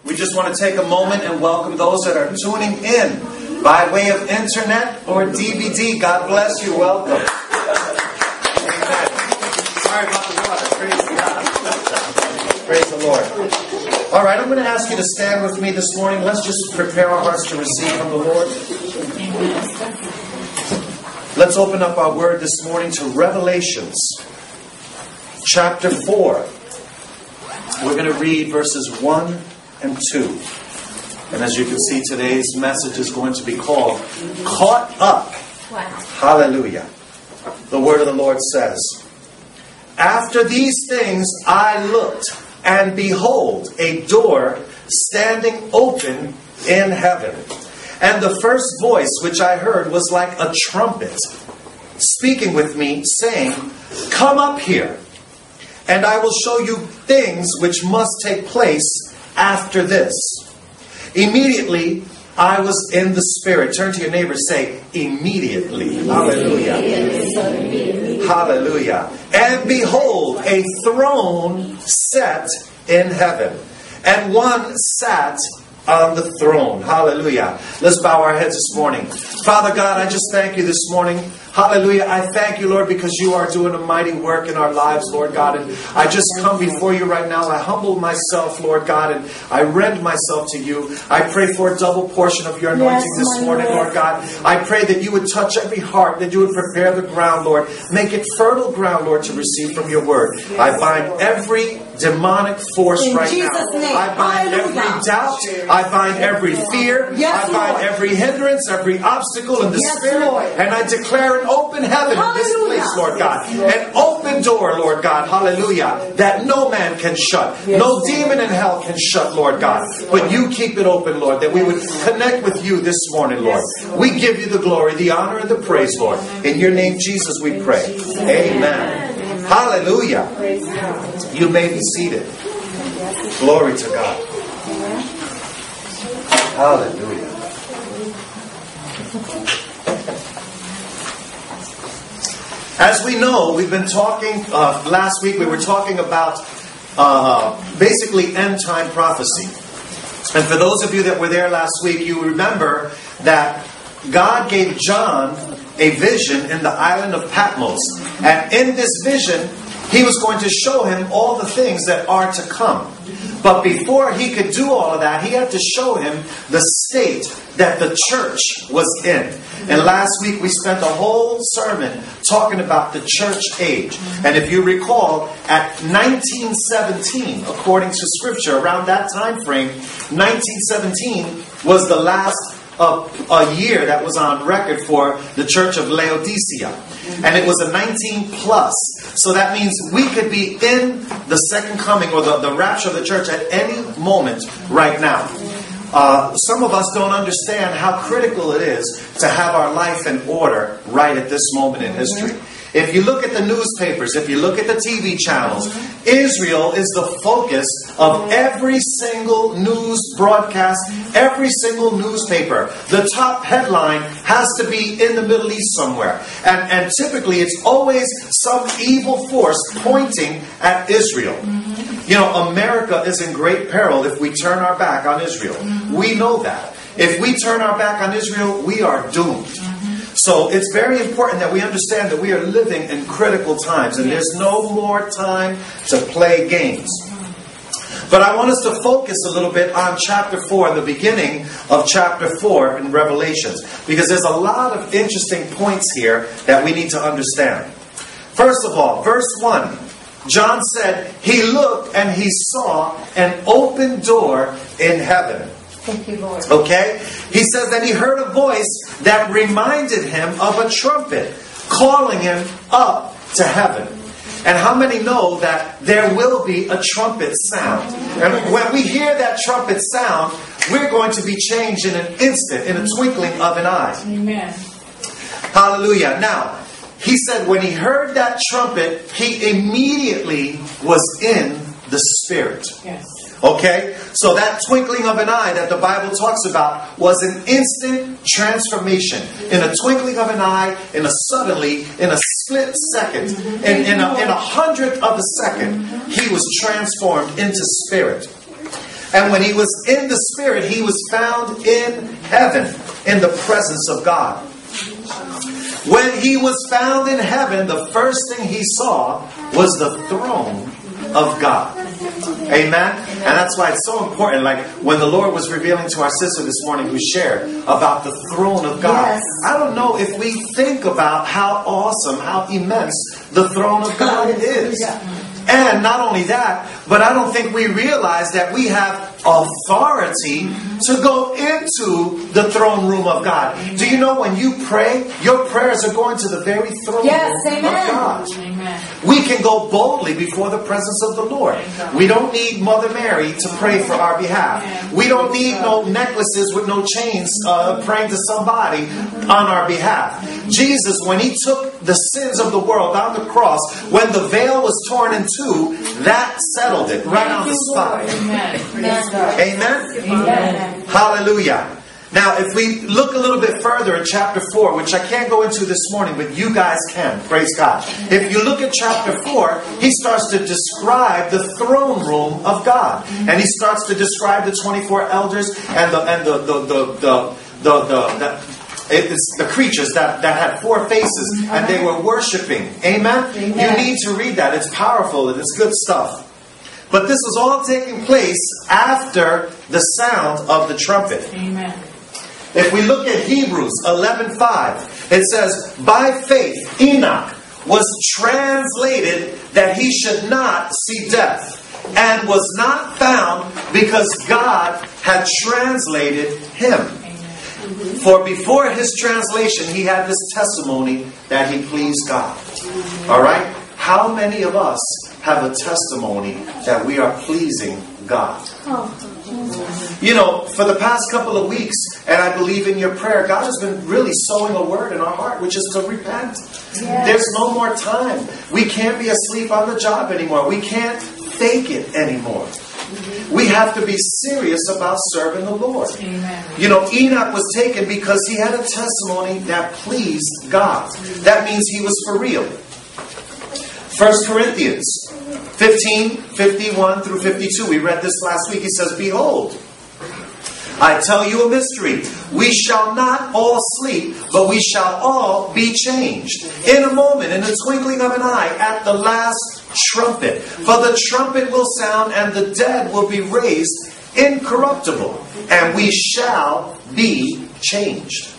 We just want to take a moment and welcome those that are tuning in by way of internet or DVD. God bless you. Welcome. Amen. Sorry about the water. Praise God. Praise the Lord. All right, I'm going to ask you to stand with me this morning. Let's just prepare our hearts to receive from the Lord. Let's open up our word this morning to Revelations chapter 4. We're going to read verses 1 and 2. And as you can see, today's message is going to be called Caught Up. Wow. Hallelujah. The word of the Lord says, "After these things I looked, and behold, a door standing open in heaven. And the first voice which I heard was like a trumpet, speaking with me, saying, 'Come up here, and I will show you things which must take place after this.' Immediately I was in the Spirit." Turn to your neighbor, say, "Immediately." Hallelujah. Hallelujah. "And behold, a throne set in heaven, and one sat on the throne." Hallelujah. Let's bow our heads this morning. Father God, I just thank you this morning. Hallelujah. I thank you, Lord, because you are doing a mighty work in our lives, Lord God. And I just come before you right now. I humble myself, Lord God, and I rend myself to you. I pray for a double portion of your anointing this morning, Lord God. I pray that you would touch every heart, that you would prepare the ground, Lord. Make it fertile ground, Lord, to receive from your word. I bind every demonic force right now. I bind every doubt. I bind every fear. I bind every hindrance, every obstacle in the spirit. And I declare an open heaven in this place, Lord God. An open door, Lord God. Hallelujah. That no man can shut. No demon in hell can shut, Lord God. But you keep it open, Lord, that we would connect with you this morning, Lord. We give you the glory, the honor, and the praise, Lord. In your name, Jesus, we pray. Amen. Hallelujah. You may be seated. Glory to God. Hallelujah. As we know, we've been talking, last week we were talking about basically end-time prophecy. And for those of you that were there last week, you remember that God gave John a vision in the island of Patmos. And in this vision, he was going to show him all the things that are to come. But before he could do all of that, he had to show him the state that the church was in. And last week we spent a whole sermon talking about the church age. And if you recall, at 1917, according to Scripture, around that time frame, 1917 was the last a year that was on record for the church of Laodicea. And it was a 19 plus. So that means we could be in the second coming or the rapture of the church at any moment right now. Some of us don't understand how critical it is to have our life in order right at this moment in history. If you look at the newspapers, if you look at the TV channels, Israel is the focus of every single news broadcast, every single newspaper. The top headline has to be in the Middle East somewhere. And typically it's always some evil force pointing at Israel. You know, America is in great peril if we turn our back on Israel. We know that. If we turn our back on Israel, we are doomed. So it's very important that we understand that we are living in critical times and there's no more time to play games. But I want us to focus a little bit on chapter 4, the beginning of chapter 4 in Revelations, because there's a lot of interesting points here that we need to understand. First of all, verse 1, John said, he looked and he saw an open door in heaven. Thank you, Lord. Okay? He says that he heard a voice that reminded him of a trumpet calling him up to heaven. And how many know that there will be a trumpet sound? And when we hear that trumpet sound, we're going to be changed in an instant, in a twinkling of an eye. Amen. Hallelujah. Now, he said when he heard that trumpet, he immediately was in the Spirit. Yes. Okay? So that twinkling of an eye that the Bible talks about was an instant transformation. In a twinkling of an eye, in a suddenly, in a split second, in a hundredth of a second, he was transformed into spirit. And when he was in the Spirit, he was found in heaven, in the presence of God. When he was found in heaven, the first thing he saw was the throne of God. Amen? And that's why it's so important. Like when the Lord was revealing to our sister this morning who shared about the throne of God. Yes. I don't know if we think about how awesome, how immense the throne of God is. And not only that, but I don't think we realize that we have authority to go into the throne room of God. Do you know when you pray, your prayers are going to the very throne room of God. Amen. We can go boldly before the presence of the Lord. We don't need Mother Mary to pray for our behalf. We don't need no necklaces with no chains praying to somebody on our behalf. Jesus, when he took the sins of the world on the cross, when the veil was torn in two, that settled it right on the spot. Amen? Amen. Hallelujah. Now, if we look a little bit further in chapter 4, which I can't go into this morning, but you guys can. Praise God. If you look at chapter 4, he starts to describe the throne room of God. And he starts to describe the 24 elders and the creatures that had 4 faces, and they were worshiping. Amen? You need to read that. It's powerful and it's good stuff. But this was all taking place after the sound of the trumpet. Amen. If we look at Hebrews 11:5, it says, by faith Enoch was translated that he should not see death, and was not found because God had translated him. For before his translation, he had this testimony that he pleased God. All right? How many of us have a testimony that we are pleasing God? You know, for the past couple of weeks, and I believe in your prayer, God has been really sowing a word in our heart, which is to repent. Yes. There's no more time. We can't be asleep on the job anymore. We can't fake it anymore. We have to be serious about serving the Lord. Amen. You know, Enoch was taken because he had a testimony that pleased God. That means he was for real. 1 Corinthians 15, 51 through 52. We read this last week. He says, behold, I tell you a mystery. We shall not all sleep, but we shall all be changed. In a moment, in the twinkling of an eye, at the last trumpet. For the trumpet will sound, and the dead will be raised incorruptible, and we shall be changed.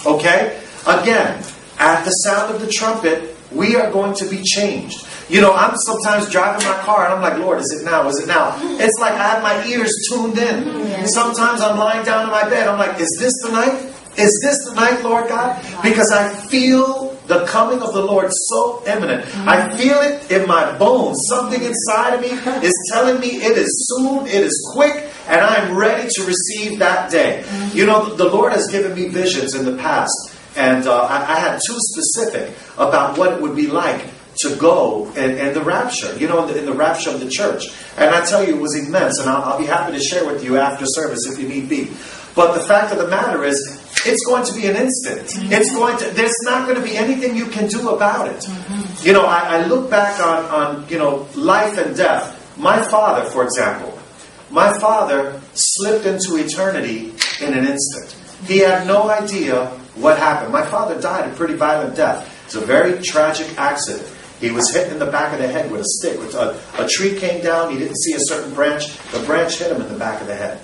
Okay? Again, at the sound of the trumpet, we are going to be changed. You know, I'm sometimes driving my car and I'm like, Lord, is it now? Is it now? It's like I have my ears tuned in. Sometimes I'm lying down in my bed. I'm like, is this the night? Is this the night, Lord God? Because I feel the coming of the Lord so imminent. I feel it in my bones. Something inside of me is telling me it is soon, it is quick, and I'm ready to receive that day. You know, the Lord has given me visions in the past, and I had 2 specific about what it would be like to go and the rapture, you know, in the rapture of the church. And I tell you, it was immense, and I'll be happy to share with you after service if you need be. But the fact of the matter is, it's going to be an instant. There's not going to be anything you can do about it. You know, I look back on you know, life and death. My father, for example, my father slipped into eternity in an instant. He had no idea what happened. My father died a pretty violent death. It's a very tragic accident. He was hit in the back of the head with a stick. A tree came down. He didn't see a certain branch. The branch hit him in the back of the head.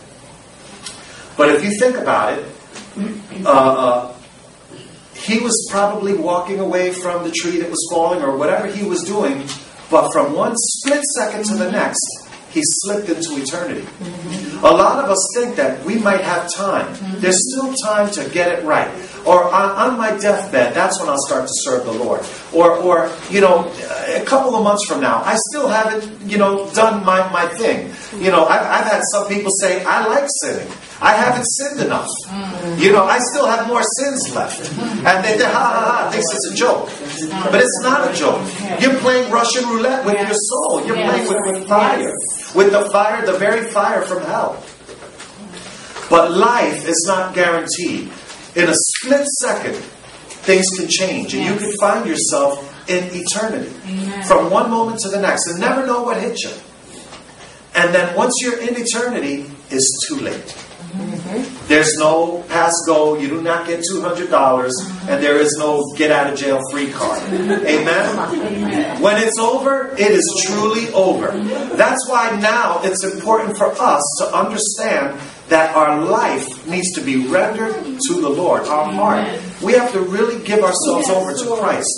But if you think about it, he was probably walking away from the tree that was falling or whatever he was doing. But from one split second to the next, he slipped into eternity. A lot of us think that we might have time. There's still time to get it right. Or on my deathbed, that's when I'll start to serve the Lord. Or you know, a couple of months from now, I still haven't, you know, done my thing. You know, I've had some people say, I like sinning. I haven't sinned enough. You know, I still have more sins left. And they thinks it's a joke. But it's not a joke. You're playing Russian roulette with your soul. You're playing with fire. With the fire, the very fire from hell. But life is not guaranteed. In a split second, things can change. And you can find yourself in eternity. From one moment to the next. And never know what hit you. And then once you're in eternity, it's too late. There's no pass go. You do not get $200, and there is no get out of jail free card. Amen? When it's over, it is truly over. That's why now it's important for us to understand that our life needs to be rendered to the Lord, our heart. We have to really give ourselves over to Christ.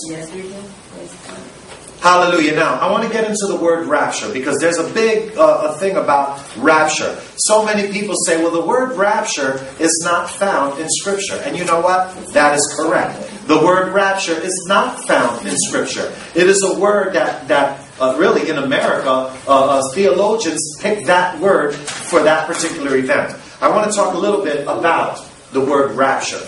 Hallelujah. Now, I want to get into the word rapture, because there's a big thing about rapture. So many people say, well, the word rapture is not found in Scripture. And you know what? That is correct. The word rapture is not found in Scripture. It is a word that really in America, theologians pick that word for that particular event. I want to talk a little bit about the word rapture.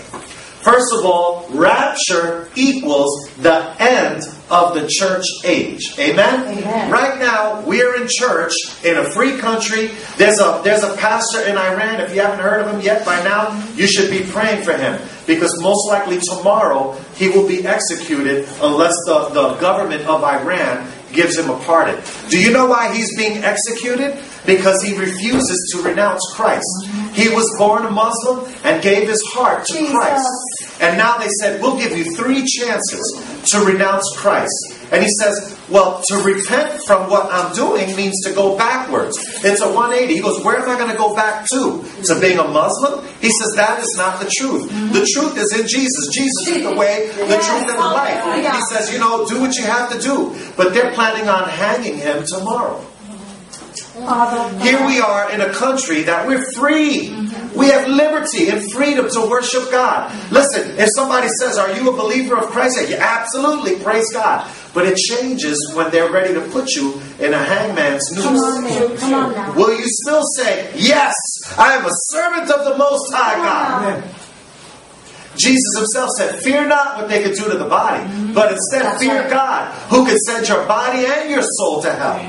First of all, rapture equals the end of the church age. Amen? Amen. Right now, we're in church in a free country. There's a pastor in Iran. If you haven't heard of him yet by now, you should be praying for him, because most likely tomorrow he will be executed unless the government of Iran gives him a pardon. Do you know why he's being executed? Because he refuses to renounce Christ. He was born a Muslim and gave his heart to Christ. And now they said, we'll give you 3 chances to renounce Christ. And he says, well, to repent from what I'm doing means to go backwards. It's a 180. He goes, where am I going to go back to? To being a Muslim? He says, that is not the truth. The truth is in Jesus. Jesus is the way, the truth, and the life. He says, do what you have to do. But they're planning on hanging him tomorrow. Here we are in a country that we're free. We have liberty and freedom to worship God. Listen, if somebody says, are you a believer of Christ? Yeah, absolutely, praise God. But it changes when they're ready to put you in a hangman's noose. Come on now. Will you still say, yes, I am a servant of the Most High God? Jesus himself said, fear not what they could do to the body, but instead fear God, who could send your body and your soul to hell.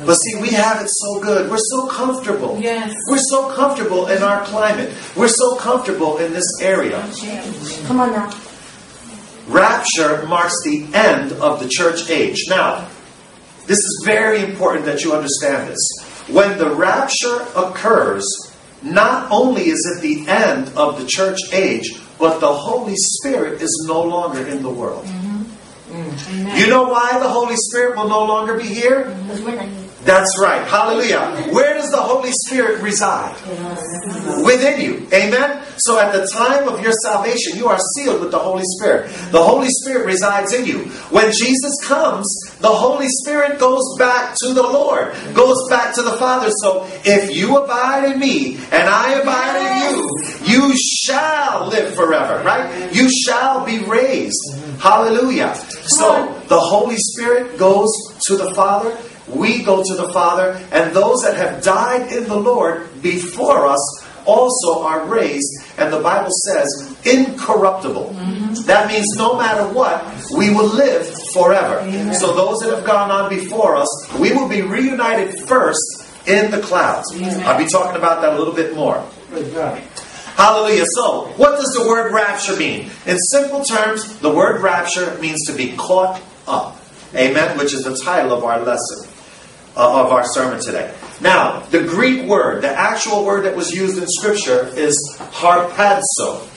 But see, we have it so good. We're so comfortable. Yes. We're so comfortable in our climate. We're so comfortable in this area. Come on now. Rapture marks the end of the church age. Now, this is very important that you understand this. When the rapture occurs, not only is it the end of the church age, but the Holy Spirit is no longer in the world. You know why the Holy Spirit will no longer be here? That's right. Hallelujah. Where does the Holy Spirit reside? Within you. Amen? So at the time of your salvation, you are sealed with the Holy Spirit. The Holy Spirit resides in you. When Jesus comes, the Holy Spirit goes back to the Lord, goes back to the Father. So if you abide in me and I abide in you, you shall live forever, right? You shall be raised. Hallelujah. So the Holy Spirit goes to the Father. We go to the Father, and those that have died in the Lord before us also are raised, and the Bible says incorruptible. That means no matter what, we will live forever. So those that have gone on before us, we will be reunited first in the clouds. I'll be talking about that a little bit more. Hallelujah. So, what does the word rapture mean? In simple terms, the word rapture means to be caught up. Amen? Which is the title of our lesson, of our sermon today. Now, the Greek word, the actual word that was used in Scripture is harpazo.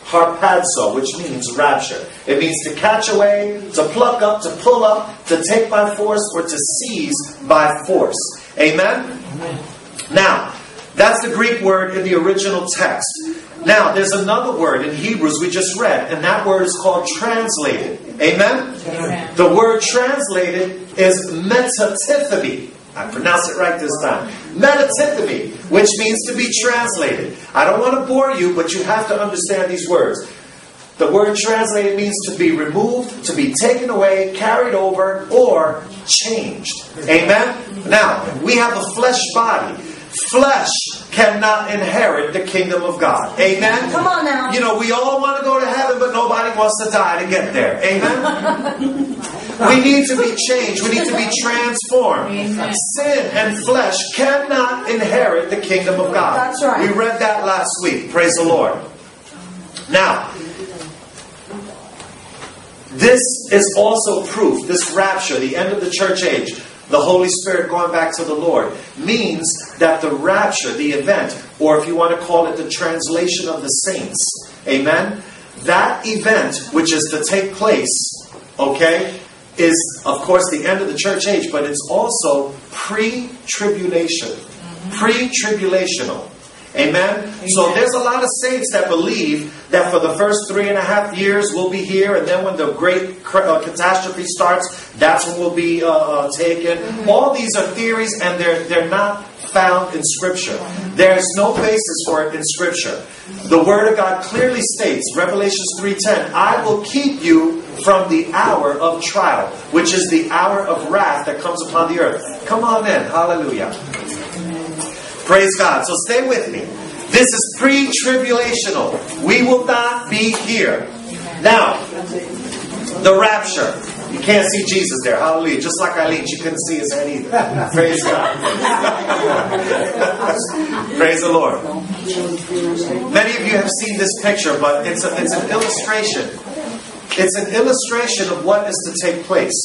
Harpazo, which means rapture. It means to catch away, to pluck up, to pull up, to take by force, or to seize by force. Amen? Now, that's the Greek word in the original text. Now, there's another word in Hebrews we just read, and that word is called translated. Amen? Amen. The word translated is metatithemi. I pronounced it right this time. Metatithemi, which means to be translated. I don't want to bore you, but you have to understand these words. The word translated means to be removed, to be taken away, carried over, or changed. Amen? Now, we have a flesh body. Flesh cannot inherit the kingdom of God. Amen? Come on now. You know, we all want to go to heaven, but nobody wants to die to get there. Amen? We need to be changed. We need to be transformed. Amen. Sin and flesh cannot inherit the kingdom of God. That's right. We read that last week. Praise the Lord. Now, this is also proof, this rapture, the end of the church age, the Holy Spirit going back to the Lord, means that the rapture, the event, or if you want to call it the translation of the saints, amen, that event which is to take place, okay, is of course the end of the church age, but it's also pre-tribulation, pre-tribulational. Amen? So there's a lot of saints that believe that for the first 3.5 years we'll be here, and then when the great catastrophe starts, that's when we'll be taken. All these are theories, and they're not found in Scripture. There's no basis for it in Scripture. The Word of God clearly states, Revelations 3:10, I will keep you from the hour of trial, which is the hour of wrath that comes upon the earth. Come on in. Hallelujah. Praise God. So stay with me. This is pre-tribulational. We will not be here. Now, the rapture. You can't see Jesus there. Hallelujah. Just like Eileen, she couldn't see his head either. Praise God. Praise the Lord. Many of you have seen this picture, but it's an illustration. It's an illustration of what is to take place.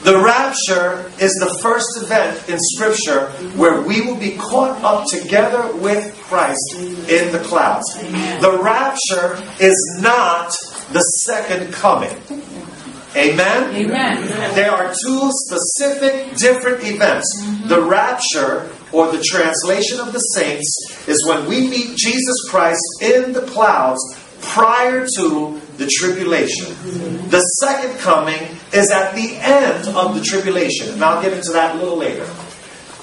The rapture is the first event in Scripture where we will be caught up together with Christ in the clouds. The rapture is not the second coming. Amen? Amen. There are two specific different events. The rapture, or the translation of the saints, is when we meet Jesus Christ in the clouds prior to the tribulation. The second coming is at the end of the tribulation. And I'll get into that a little later.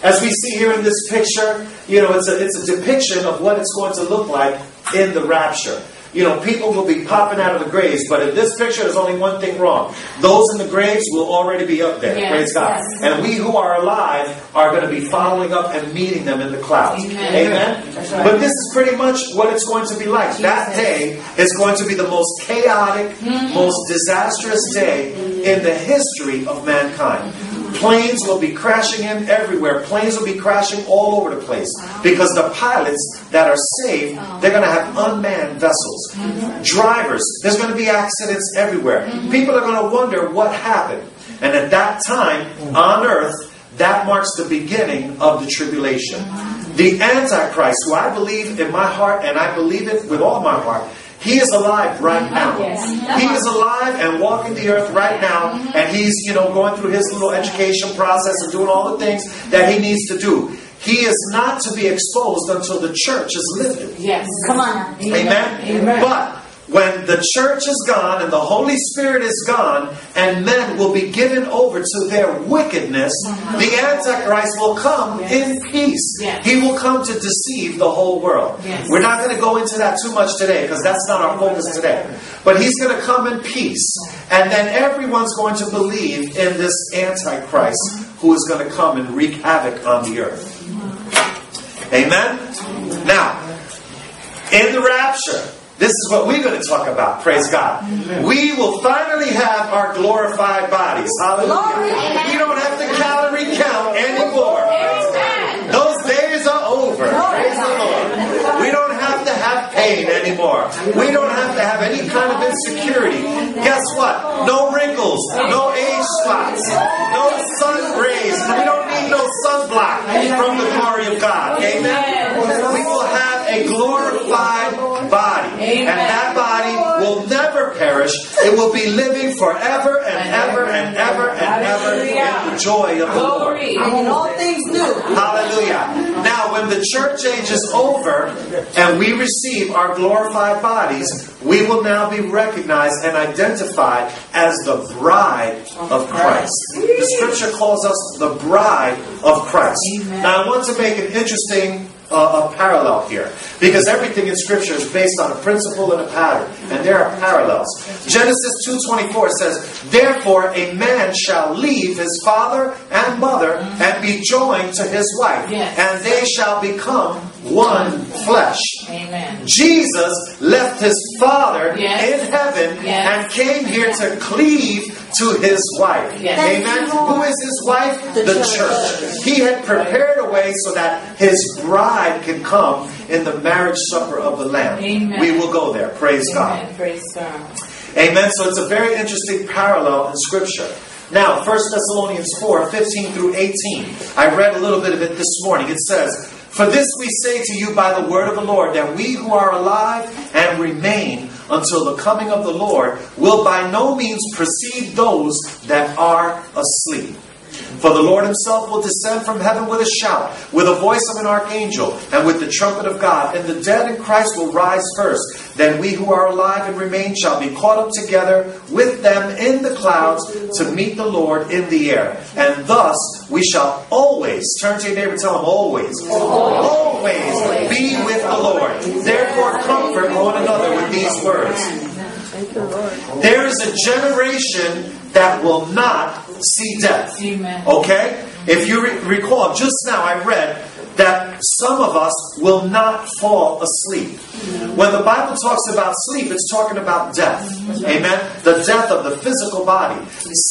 As we see here in this picture, it's a depiction of what it's going to look like in the rapture. People will be popping out of the graves, but in this picture there's only one thing wrong. Those in the graves will already be up there. Yes, praise God. Yes. And we who are alive are going to be following up and meeting them in the clouds. Amen? Right. But this is pretty much what it's going to be like. Jesus. That day is going to be the most chaotic, most disastrous day in the history of mankind. Planes will be crashing in everywhere. Planes will be crashing all over the place. Because the pilots that are saved, they're going to have unmanned vessels. Drivers, there's going to be accidents everywhere. People are going to wonder what happened. And at that time, on earth, that marks the beginning of the tribulation. The Antichrist, who I believe in my heart, and I believe it with all my heart, he is alive right now. He is alive and walking the earth right now. And he's, going through his little education process and doing all the things that he needs to do. He is not to be exposed until the church is lifted. Yes. Come on. Amen? Amen. But when the church is gone and the Holy Spirit is gone and men will be given over to their wickedness, the Antichrist will come in peace. Yes. He will come to deceive the whole world. Yes. We're not going to go into that too much today because that's not our focus today. But he's going to come in peace. And then everyone's going to believe in this Antichrist who is going to come and wreak havoc on the earth. Amen? Now, in the rapture, this is what we're going to talk about. Praise God. We will finally have our glorified bodies. Hallelujah. We don't have to calorie count anymore. Those days are over. Praise the Lord. We don't have to have pain anymore. We don't have to have any kind of insecurity. Guess what? No wrinkles. No age spots. No sun rays. We don't need no sunblock from the glory of God. Amen. We will have a glorified body. And that body will never perish. It will be living forever and ever and ever and ever in the joy of the Lord. And all things new. Hallelujah. Now, when the church age is over and we receive our glorified bodies, we will now be recognized and identified as the bride of Christ. The scripture calls us the bride of Christ. Now, I want to make an interesting a parallel here, because everything in Scripture is based on a principle and a pattern, and there are parallels. Genesis 2:24 says, "Therefore a man shall leave his father and mother and be joined to his wife, and they shall become one flesh." Amen. Jesus left his Father in heaven and came here to cleave to his wife. Amen. Who is his wife? The church. He had prepared a way so that his bride can come in the marriage supper of the Lamb. Amen. We will go there. Praise God. Praise God. Amen. So it's a very interesting parallel in Scripture. Now, 1 Thessalonians 4, 15 through 18. I read a little bit of it this morning. It says, "For this we say to you by the word of the Lord, that we who are alive and remain until the coming of the Lord will by no means precede those that are asleep. For the Lord himself will descend from heaven with a shout, with the voice of an archangel, and with the trumpet of God. And the dead in Christ will rise first. Then we who are alive and remain shall be caught up together with them in the clouds to meet the Lord in the air. And thus we shall always," turn to your neighbor and tell him, always be with the Lord. Therefore comfort one another with these words. There is a generation that will not see death. Okay? If you recall, just now I read that some of us will not fall asleep. When the Bible talks about sleep, it's talking about death. Amen? The death of the physical body.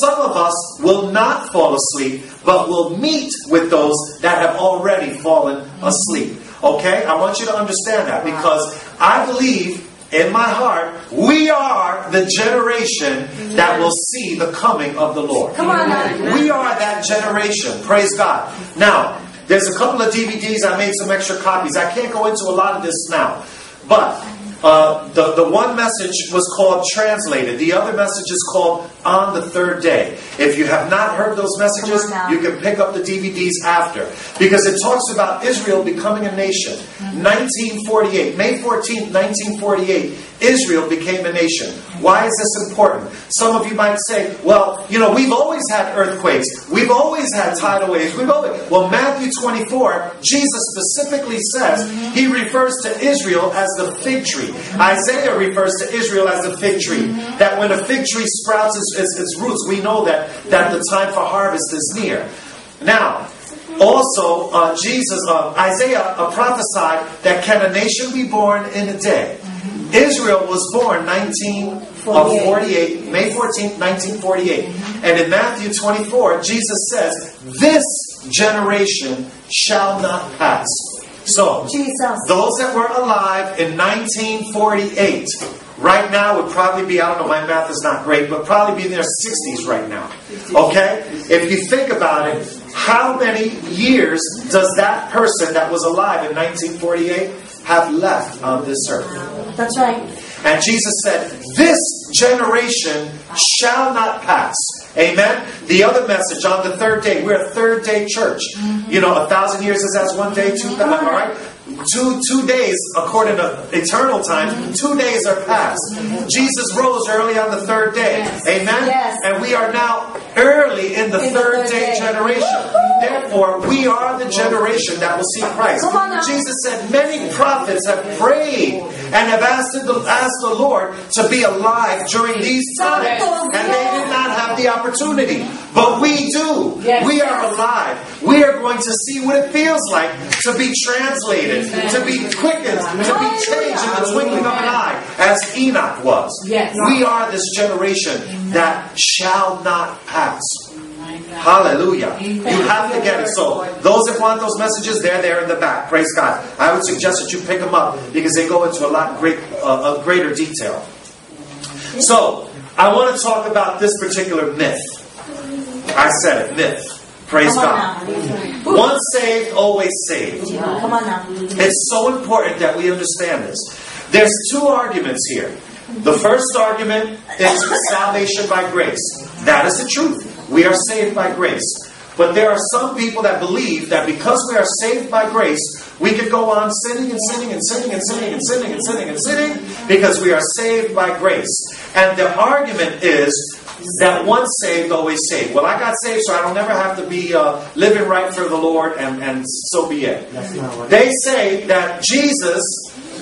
Some of us will not fall asleep, but will meet with those that have already fallen asleep. Okay? I want you to understand that, because I believe in my heart, we are the generation that will see the coming of the Lord. Come on now. We are that generation. Praise God. Now, there's a couple of DVDs. I made some extra copies. I can't go into a lot of this now. But the one message was called Translated. The other message is called On the Third Day. If you have not heard those messages, you can pick up the DVDs after. Because it talks about Israel becoming a nation. 1948, May 14th, 1948, Israel became a nation. Why is this important? Some of you might say, well, we've always had earthquakes. We've always had tidal waves. Well, Matthew 24, Jesus specifically says, he refers to Israel as the fig tree. Isaiah refers to Israel as the fig tree. That when a fig tree sprouts its roots, we know that the time for harvest is near. Now, also, Isaiah prophesied that can a nation be born in a day? Israel was born 1948, May 14th, 1948. And in Matthew 24, Jesus says, "This generation shall not pass." So, those that were alive in 1948, right now would probably be, I don't know, my math is not great, but probably be in their 60s right now. Okay? If you think about it, how many years does that person that was alive in 1948 have left on this earth? That's right. And Jesus said, "This generation shall not pass." Amen? The other message, on the third day, we're a third day church. 1,000 years is as one day, 2,000, all right? 2 days, according to eternal time, 2 days are past. Jesus rose early on the third day. Amen? Yes. And we are now early in the third day generation. Therefore, we are the generation that will see Christ. Jesus said many prophets have prayed and have asked the Lord to be alive during these times. And they did not have the opportunity. But we do. We are alive. We are going to see what it feels like to be translated, to be quickened, to be changed in the twinkling of an eye, as Enoch was. We are this generation that shall not pass. Hallelujah. You have to get it. So, those that want those messages, they're there in the back. Praise God. I would suggest that you pick them up because they go into a greater detail. So, I want to talk about this particular myth. I said it, myth. Praise God. Once saved, always saved. Come on now. It's so important that we understand this. There's two arguments here. The first argument is salvation by grace. That is the truth. We are saved by grace. But there are some people that believe that because we are saved by grace, we can go on sinning and sinning and sinning and sinning and sinning and sinning and sinning because we are saved by grace. And the argument is that once saved, always saved. Well, I got saved, so I don't never have to be living right for the Lord, and so be it. They say that Jesus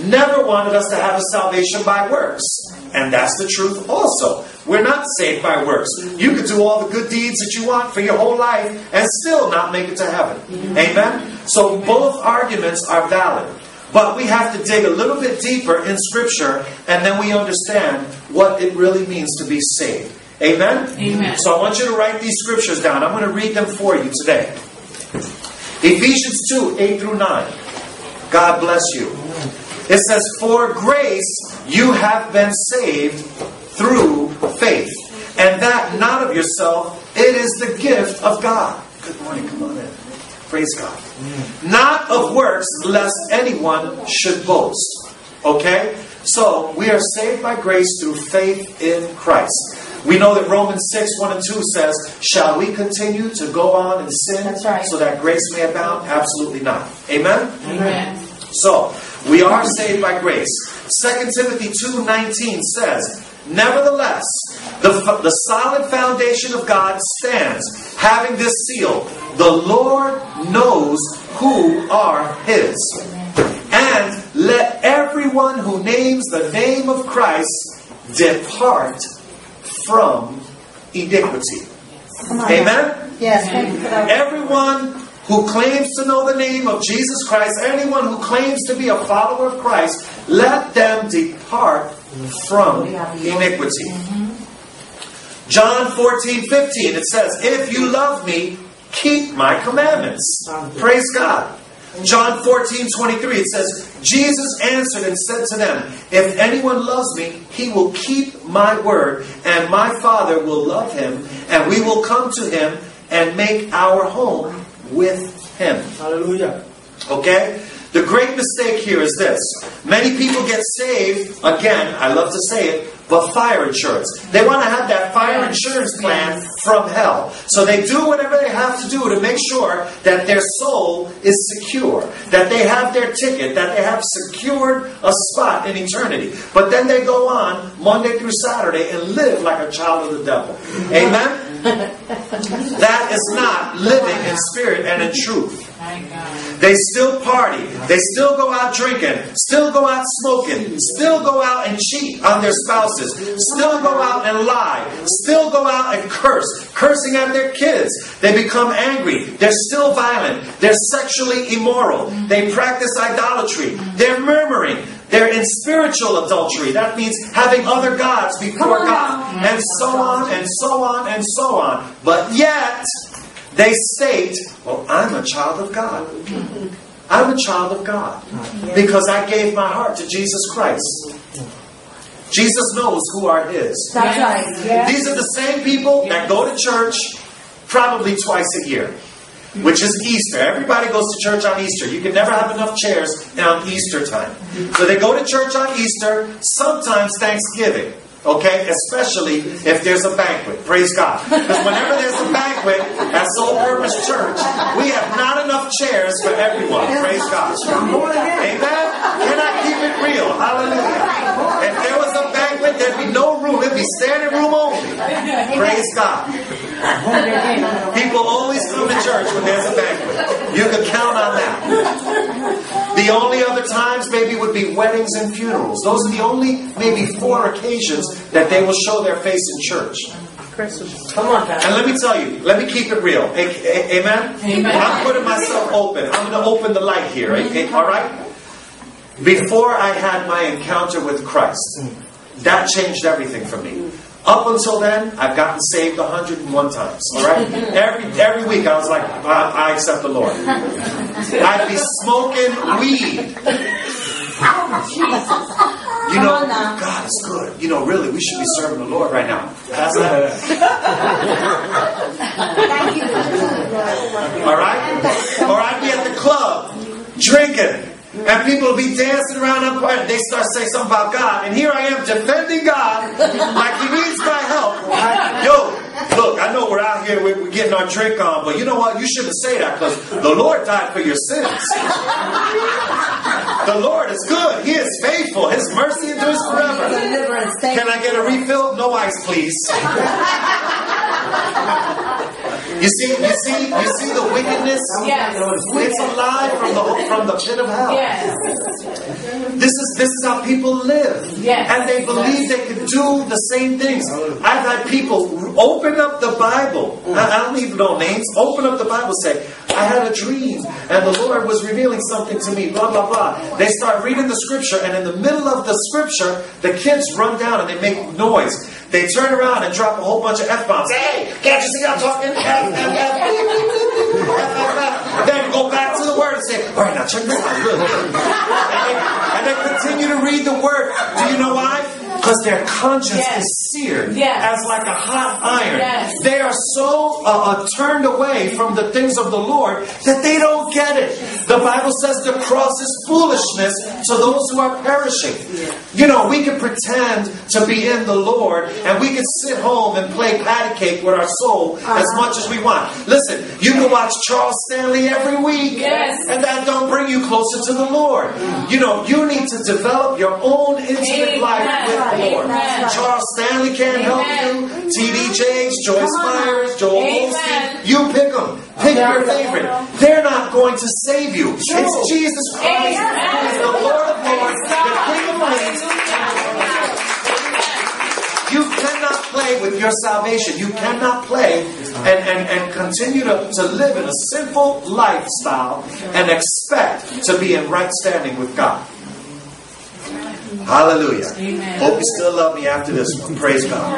never wanted us to have a salvation by works. And that's the truth also. We're not saved by works. You could do all the good deeds that you want for your whole life and still not make it to heaven. Amen? So both arguments are valid. But we have to dig a little bit deeper in Scripture, and then we understand what it really means to be saved. Amen? Amen. So I want you to write these scriptures down. I'm going to read them for you today. Ephesians 2, 8 through 9. God bless you. It says, "For grace you have been saved through faith. And that not of yourself, it is the gift of God. Good morning, come on in. Praise God. Not of works, lest anyone should boast. Okay? So, we are saved by grace through faith in Christ. We know that Romans 6, 1 and 2 says, shall we continue to go on in sin so that grace may abound? Absolutely not. Amen? Amen. So, we are saved by grace. 2 Timothy 2:19 says, nevertheless, the solid foundation of God stands, having this seal, the Lord knows who are His. And let everyone who names the name of Christ depart from iniquity. Amen? Yes, thank you for that. Everyone who claims to know the name of Jesus Christ, anyone who claims to be a follower of Christ, let them depart from iniquity. John 14:15, it says, if you love me, keep my commandments. Praise God. John 14:23, it says, Jesus answered and said to them, if anyone loves me, he will keep my word, and my Father will love him, and we will come to him and make our home with him. Hallelujah. Okay? The great mistake here is this. Many people get saved, again, I love to say it, but fire insurance. They want to have that fire insurance plan from hell. So they do whatever they have to do to make sure that their soul is secure, that they have their ticket, that they have secured a spot in eternity. But then they go on Monday through Saturday and live like a child of the devil. Amen? That is not living in spirit and in truth. They still party. They still go out drinking. Still go out smoking. Still go out and cheat on their spouses. Still go out and lie. Still go out and curse. Cursing at their kids. They become angry. They're still violent. They're sexually immoral. They practice idolatry. They're murmuring. They're in spiritual adultery. That means having other gods before God. And so on and so on and so on. But yet, they state, well, I'm a child of God. I'm a child of God. Because I gave my heart to Jesus Christ. Jesus knows who are His. That's right. Yes. These are the same people that go to church probably twice a year, which is Easter. Everybody goes to church on Easter. You can never have enough chairs on Easter time. So they go to church on Easter, sometimes Thanksgiving. Okay? Especially if there's a banquet. Praise God. Because whenever there's a banquet at Soul Purpose Church, we have not enough chairs for everyone. Praise God. Amen? Can I keep it real? Hallelujah. If there was a banquet, there'd be no room. It'd be standing room only. Praise God. People always come to church when there's a banquet. You can count on that. The only other times maybe would be weddings and funerals. Those are the only maybe 4 occasions that they will show their face in church. Come on, Pastor. And let me tell you, let me keep it real. Amen? Amen. I'm putting myself open. I'm going to open the light here. Alright? Before I had my encounter with Christ, that changed everything for me. Up until then, I've gotten saved 101 times. Alright? Every week I was like, I accept the Lord. I'd be smoking weed. You know, God is good. You know, really, we should be serving the Lord right now. That's that. Alright? Or I'd be at the club, drinking. And people will be dancing around up and they start saying something about God. And here I am defending God like He needs my help. Yo, look, I know we're out here, we're getting our drink on, but you know what? You shouldn't say that because the Lord died for your sins. The Lord is good. He is faithful. His mercy endures forever. Can I get a refill? No ice, please. You see the wickedness? Yes. It's alive from the pit of hell. Yes. This is how people live. Yes. And they believe they can do the same things. I've had people open up the Bible. I don't even know names. Open up the Bible and say, I had a dream and the Lord was revealing something to me, blah, blah, blah. They start reading the scripture and in the middle of the scripture, the kids run down and they make noise. They turn around and drop a whole bunch of F-bombs. Hey, can't you see I'm talking? F, F, F, F, F. Then go back to the word and say, all right, now check this out. Look. And they continue to read the word. Do you know why? because their conscience is seared as like a hot iron. They are so turned away from the things of the Lord that they don't get it. The Bible says the cross is foolishness to those who are perishing. You know, we can pretend to be in the Lord and we can sit home and play patty cake with our soul as much as we want. Listen, you can watch Charles Stanley every week and that don't bring you closer to the Lord. You know, you need to develop your own intimate life with the Lord. Charles Stanley can't help you. T.D. Jakes, Joyce Myers, Joel Osteen. You pick them. Pick your favorite. They're not going to save you. It's Jesus Christ who is the Lord of Lords, the King of Kings. You cannot play with your salvation. You cannot play and continue to live in a sinful lifestyle and expect to be in right standing with God. Hallelujah. Amen. Hope you still love me after this one. Praise God.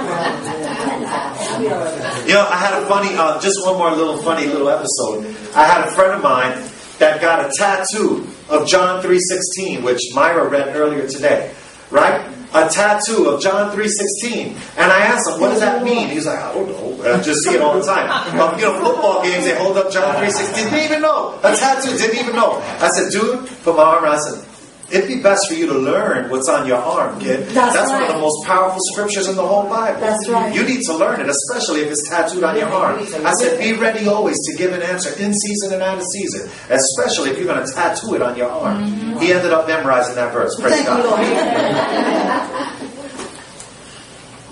You know, I had a funny, just one more funny little episode. I had a friend of mine that got a tattoo of John 3:16, which Myra read earlier today. Right? A tattoo of John 3:16. And I asked him, what does that mean? He's like, I don't know. I just see it all the time. You know, football games, they hold up John 3:16. Didn't even know. A tattoo, didn't even know. I said, dude, put my arm around. I said, it'd be best for you to learn what's on your arm, kid. That's one of the most powerful scriptures in the whole Bible. That's right. You need to learn it, especially if it's tattooed on your arm. I said, be ready always to give an answer in season and out of season, especially if you're going to tattoo it on your arm. Mm-hmm. He ended up memorizing that verse. Praise God.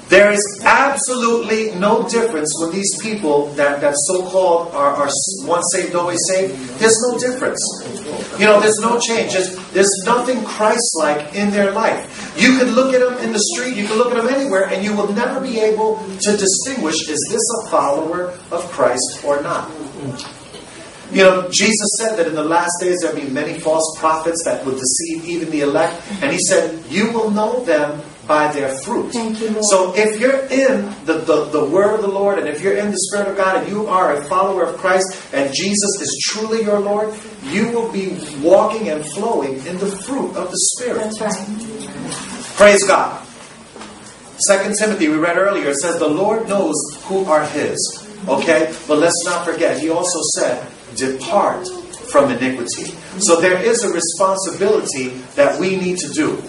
There is absolutely no difference when these people that so-called are once saved, always saved. There's no difference. You know, there's no change. There's nothing Christ-like in their life. You could look at them in the street, you could look at them anywhere, and you will never be able to distinguish, is this a follower of Christ or not? You know, Jesus said that in the last days there will be many false prophets that will deceive even the elect. And He said, you will know them by their fruit. Thank you, Lord. So if you're in the Word of the Lord, and if you're in the Spirit of God, and you are a follower of Christ, and Jesus is truly your Lord, you will be walking and flowing in the fruit of the Spirit. That's right. Praise God. 2 Timothy, we read earlier, it says, the Lord knows who are His. Okay? But let's not forget, He also said, depart from iniquity. So there is a responsibility that we need to do.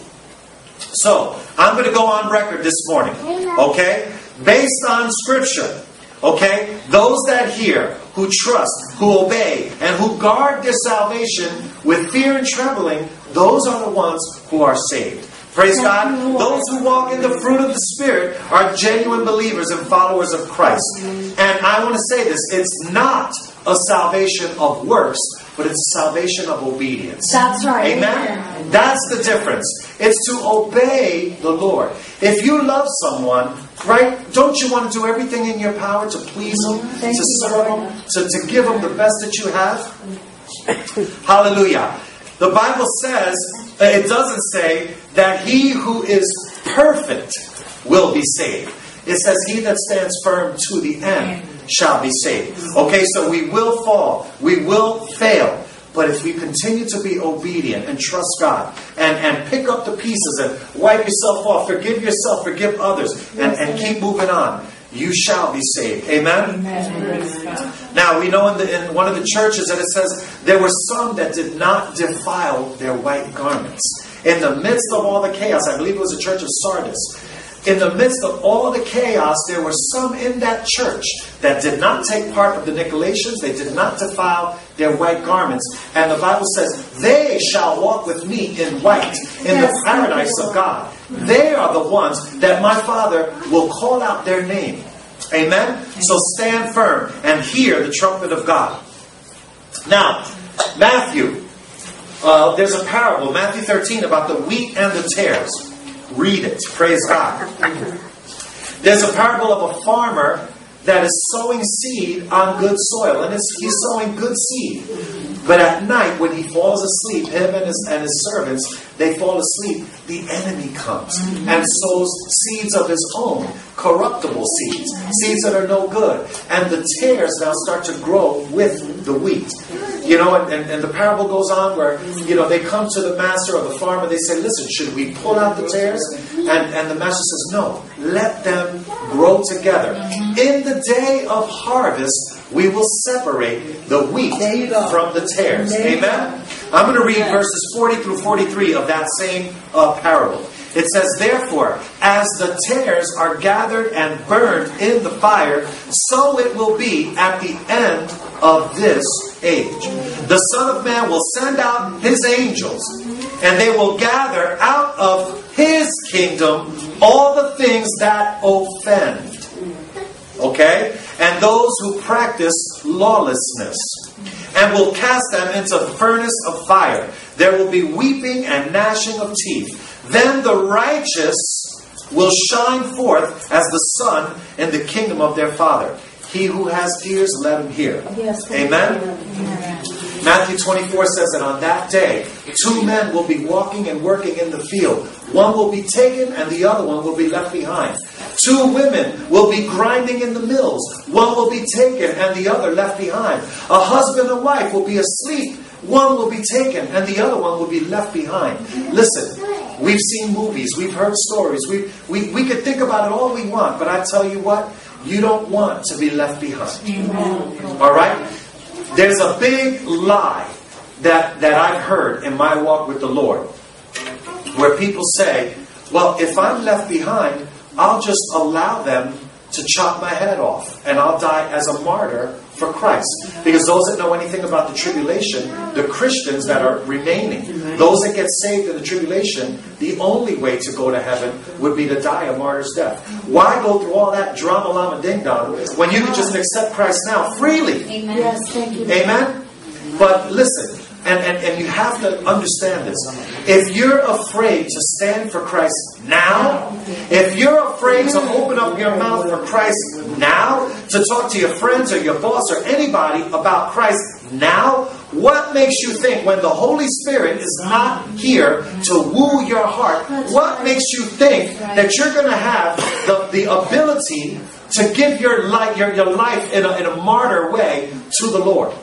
So, I'm going to go on record this morning, okay? Based on Scripture, okay? Those that hear, who trust, who obey, and who guard their salvation with fear and trembling, those are the ones who are saved. Praise God. Those who walk in the fruit of the Spirit are genuine believers and followers of Christ. And I want to say this, it's not a salvation of works, but it's a salvation of obedience. That's right. Amen? That's the difference. It's to obey the Lord. If you love someone, right, don't you want to do everything in your power to please them, to serve them, to give them the best that you have? Hallelujah. The Bible says, it doesn't say that he who is perfect will be saved. It says he that stands firm to the end shall be saved. Okay, so we will fall. We will fail. But if we continue to be obedient and trust God and pick up the pieces and wipe yourself off, forgive yourself, forgive others, and keep moving on, you shall be saved. Amen? Amen. Now, we know in one of the churches that it says there were some that did not defile their white garments. In the midst of all the chaos, I believe it was the church of Sardis. In the midst of all the chaos, there were some in that church that did not take part of the Nicolaitans. They did not defile their white garments. And the Bible says, they shall walk with me in white in the paradise of God. They are the ones that my Father will call out their name. Amen? So stand firm and hear the trumpet of God. Now, Matthew, there's a parable, Matthew 13, about the wheat and the tares. Read it. Praise God. There's a parable of a farmer that is sowing seed on good soil. And he's sowing good seed. But at night, when he falls asleep, him and his servants, they fall asleep, the enemy comes and sows seeds of his own, corruptible seeds, seeds that are no good. And the tares now start to grow with the wheat. You know, and the parable goes on where, you know, they come to the master or the farmer, they say, listen, should we pull out the tares? And the master says, no, let them grow together. In the day of harvest, we will separate the wheat from the tares. Amen? I'm going to read verses 40 through 43 of that same parable. It says, therefore, as the tares are gathered and burned in the fire, so it will be at the end of this age. The Son of Man will send out His angels, and they will gather out of His kingdom all the things that offend. Okay? And those who practice lawlessness, and will cast them into the furnace of fire. There will be weeping and gnashing of teeth. Then the righteous will shine forth as the sun in the kingdom of their Father. He who has ears, let him hear. Yes. Amen? Matthew 24 says that on that day, 2 men will be walking and working in the field. One will be taken and the other one will be left behind. 2 women will be grinding in the mills. One will be taken and the other left behind. A husband and wife will be asleep. One will be taken and the other one will be left behind. Listen, we've seen movies. We've heard stories. We could think about it all we want. But I tell you what, you don't want to be left behind. All right? There's a big lie that I've heard in my walk with the Lord, where people say, well, if I'm left behind, I'll just allow them to chop my head off and I'll die as a martyr for Christ. Because those that know anything about the tribulation, the Christians that are remaining, those that get saved in the tribulation, the only way to go to heaven would be to die a martyr's death. Why go through all that drama lama ding dong when you can just accept Christ now freely? Amen. Yes, thank you. Amen? But listen, and you have to understand this. If you're afraid to stand for Christ now, if you're afraid to open up your mouth for Christ now, to talk to your friends or your boss or anybody about Christ now, what makes you think when the Holy Spirit is not here to woo your heart, what makes you think that you're going to have the ability to give your life in a martyr way to the Lord?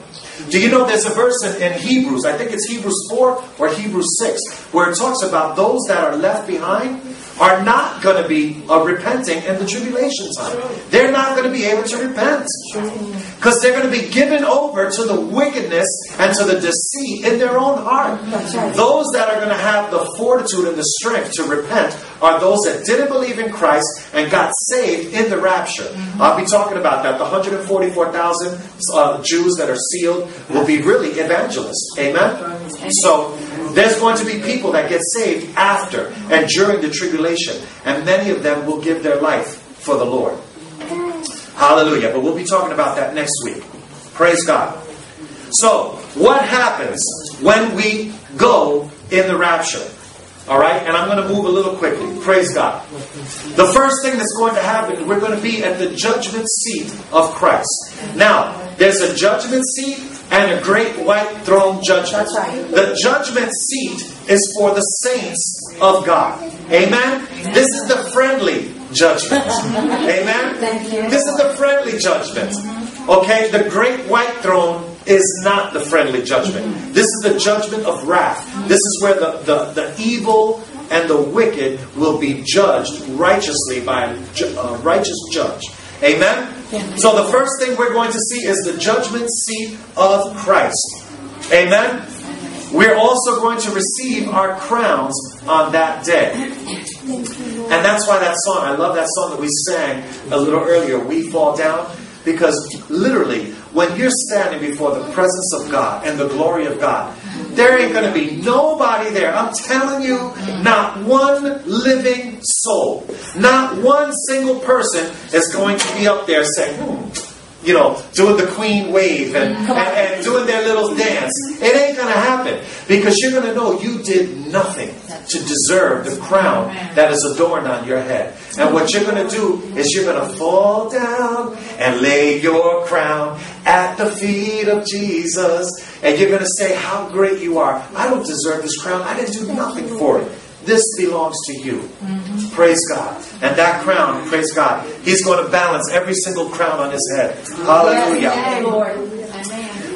Do you know there's a verse in Hebrews, I think it's Hebrews 4 or Hebrews 6, where it talks about those that are left behind are not going to be repenting in the tribulation time. They're not going to be able to repent. Because they're going to be given over to the wickedness and to the deceit in their own heart. Those that are going to have the fortitude and the strength to repent are those that didn't believe in Christ and got saved in the rapture. I'll be talking about that. The 144,000 Jews that are sealed will be really evangelists. Amen? So there's going to be people that get saved after and during the tribulation. And many of them will give their life for the Lord. Hallelujah. But we'll be talking about that next week. Praise God. So, what happens when we go in the rapture? Alright? And I'm going to move a little quickly. Praise God. The first thing that's going to happen, we're going to be at the judgment seat of Christ. Now, there's a judgment seat and a great white throne judgment. The judgment seat is for the saints of God. Amen? This is the friendly judgment. Amen? This is the friendly judgment. Okay? The great white throne is not the friendly judgment. This is the judgment of wrath. This is where the evil and the wicked will be judged righteously by a righteous judge. Amen? So the first thing we're going to see is the judgment seat of Christ. Amen? We're also going to receive our crowns on that day. And that's why that song, I love that song that we sang a little earlier, We Fall Down. Because literally, when you're standing before the presence of God and the glory of God, there ain't going to be nobody there. I'm telling you, not one living soul, not one single person is going to be up there saying, you know, doing the queen wave and doing their little dance. It ain't going to happen. Because you're going to know you did nothing to deserve the crown that is adorned on your head. And what you're going to do is you're going to fall down and lay your crown at the feet of Jesus. And you're going to say how great you are. I don't deserve this crown. I didn't do nothing for it. This belongs to you. Praise God. And that crown, praise God, He's going to balance every single crown on His head. Hallelujah.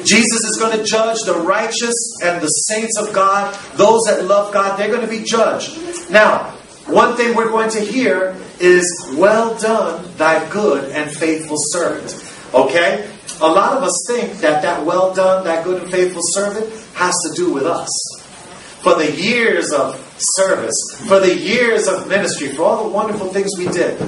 Jesus is going to judge the righteous and the saints of God. Those that love God, they're going to be judged. Now, one thing we're going to hear is, well done, thy good and faithful servant. Okay? A lot of us think that well done, that good and faithful servant has to do with us. For the years of service, for the years of ministry, for all the wonderful things we did.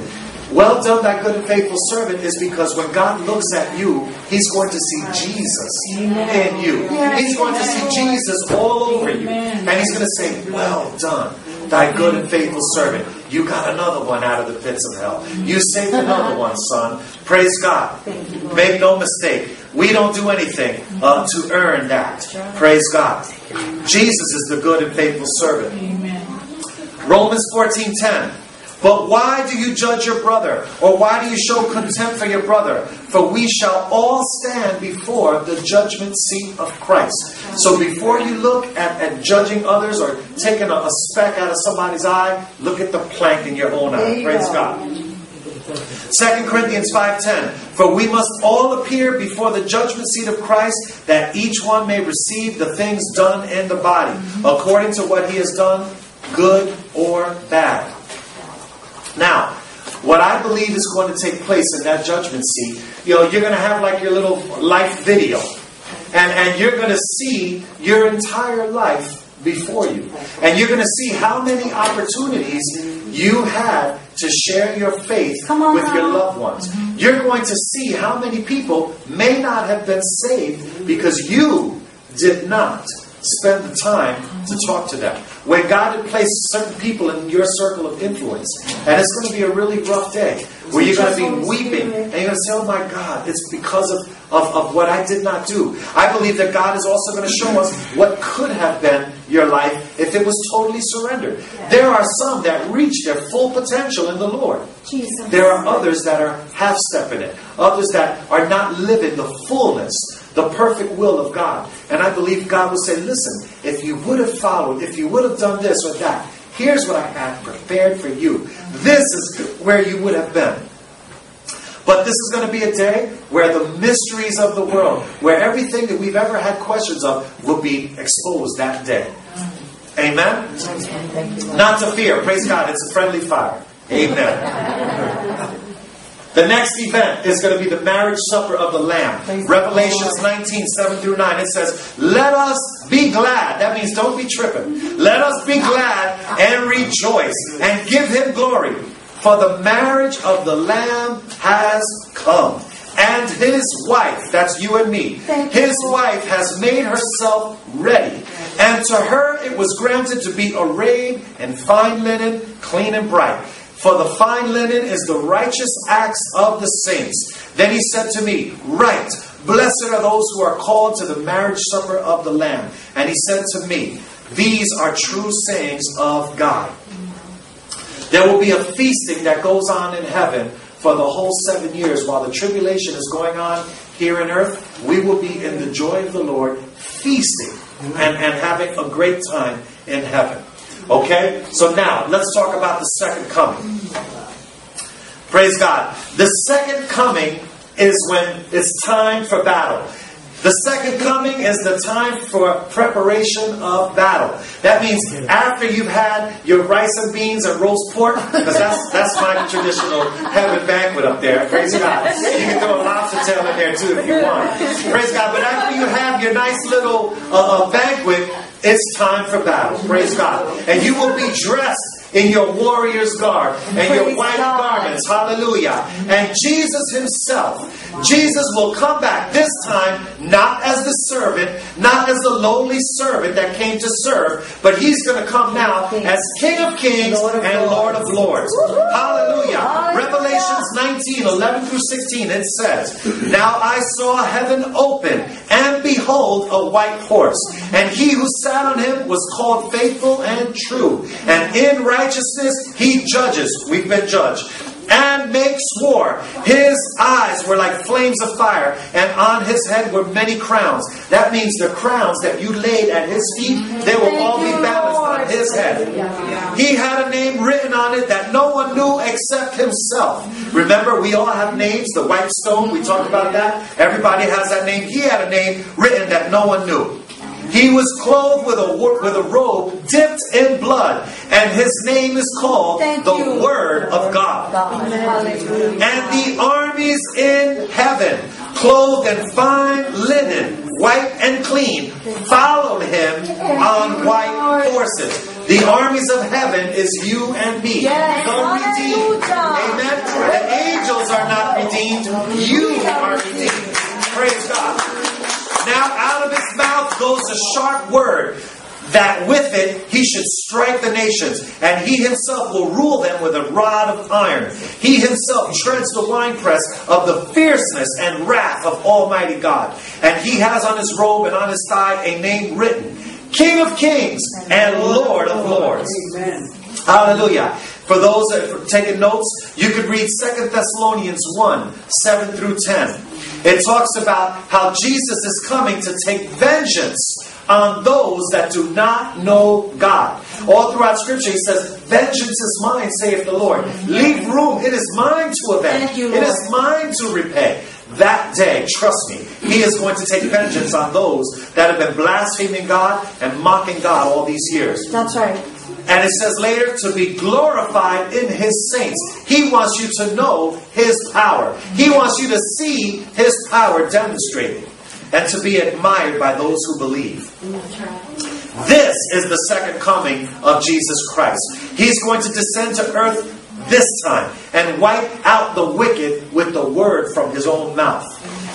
Well done, thy good and faithful servant, is because when God looks at you, He's going to see Jesus in you. He's going to see Jesus all over you. And He's going to say, well done, thy good and faithful servant. You got another one out of the pits of hell. You saved another one, son. Praise God. Make no mistake. We don't do anything to earn that. Praise God. Jesus is the good and faithful servant. Romans 14:10. But why do you judge your brother? Or why do you show contempt for your brother? For we shall all stand before the judgment seat of Christ. So before you look at judging others or taking a speck out of somebody's eye, look at the plank in your own eye. Praise God. 2 Corinthians 5:10. For we must all appear before the judgment seat of Christ, that each one may receive the things done in the body, according to what he has done, good or bad. Now, what I believe is going to take place in that judgment seat, you're going to have like your little life video. And you're going to see your entire life before you. And you're going to see how many opportunities you had to share your faith with your loved ones. You're going to see how many people may not have been saved because you did not spend the time to talk to them. When God had placed certain people in your circle of influence, and it's going to be a really rough day, where you're going to be weeping, and you're going to say, oh my God, it's because of what I did not do. I believe that God is also going to show us what could have been your life if it was totally surrendered. There are some that reach their full potential in the Lord. There are others that are half-stepping it. Others that are not living the fullness, the perfect will of God. And I believe God will say, listen, if you would have followed, if you would have done this or that, here's what I had prepared for you. This is where you would have been. But this is going to be a day where the mysteries of the world, where everything that we've ever had questions of, will be exposed that day. Amen? Not to fear. Praise God. It's a friendly fire. Amen. The next event is going to be the marriage supper of the Lamb. Revelations 19:7-9. It says, let us be glad. That means don't be tripping. Let us be glad and rejoice and give Him glory. For the marriage of the Lamb has come. And His wife, that's you and me, His wife has made herself ready. And to her it was granted to be arrayed in fine linen, clean and bright. For the fine linen is the righteous acts of the saints. Then he said to me, write, blessed are those who are called to the marriage supper of the Lamb. And he said to me, these are true sayings of God. There will be a feasting that goes on in heaven for the whole 7 years. While the tribulation is going on here on earth, we will be in the joy of the Lord, feasting and having a great time in heaven. Okay? So now, let's talk about the second coming. Praise God. The second coming is when it's time for battle. The second coming is the time for preparation of battle. That means after you've had your rice and beans and roast pork, because that's my traditional heaven banquet up there. Praise God. You can throw a lobster tail in there too if you want. Praise God. But after you have your nice little banquet, it's time for battle. Praise God. And you will be dressed in your warrior's garb and your white garments. Hallelujah. And Jesus Himself, Jesus will come back this time not as the servant, not as the lowly servant that came to serve, but He's going to come now as King of Kings and Lord of Lords. Hallelujah. Revelations 19:11-16, it says, now I saw heaven open, and behold, a white horse. And He who sat on him was called Faithful and True. And in righteousness He judges. We've been judged. And makes war. His eyes were like flames of fire, and on His head were many crowns. That means the crowns that you laid at His feet, they will all be balanced on His head. He had a name written on it that no one knew except Himself. Remember, we all have names. The white stone, we talked about that. Everybody has that name. He had a name written that no one knew. He was clothed with a robe dipped in blood, and his name is called the Word of God. And the armies in heaven, clothed in fine linen, white and clean, followed him on white horses. The armies of heaven is you and me. The redeemed. Amen. The angels are not redeemed. You are redeemed. Praise God. Now out of his mouth goes a sharp word, that with it he should strike the nations, and he himself will rule them with a rod of iron. He himself treads the winepress of the fierceness and wrath of Almighty God. And he has on his robe and on his thigh a name written, King of Kings and Lord of Lords. Amen. Hallelujah. For those that are taking notes, you could read 2 Thessalonians 1, 7 through 10. It talks about how Jesus is coming to take vengeance on those that do not know God. All throughout Scripture he says, vengeance is mine, saith the Lord. Leave room. It is mine to avenge. It is mine to repay. That day, trust me, he is going to take vengeance on those that have been blaspheming God and mocking God all these years. That's right. And it says later, to be glorified in his saints. He wants you to know his power. He wants you to see his power demonstrated, and to be admired by those who believe. This is the second coming of Jesus Christ. He's going to descend to earth this time and wipe out the wicked with the word from his own mouth.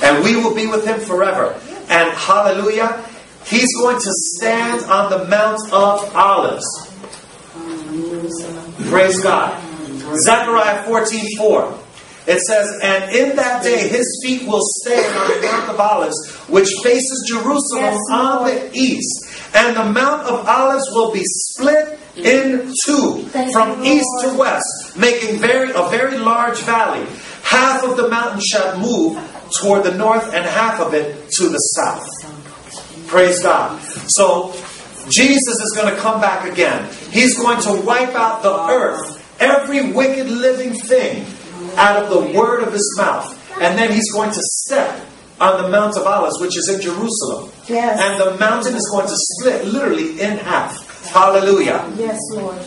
And we will be with him forever. And hallelujah, he's going to stand on the Mount of Olives. Praise God. Zechariah 14:4. It says, and in that day his feet will stand on the Mount of Olives, which faces Jerusalem on the east. And the Mount of Olives will be split in two from east to west, making a very large valley. Half of the mountain shall move toward the north, and half of it to the south. Praise God. So Jesus is going to come back again. He's going to wipe out the earth, every wicked living thing, out of the word of his mouth. And then he's going to step on the Mount of Olives, which is in Jerusalem. Yes. And the mountain is going to split literally in half. Hallelujah. Yes, Lord.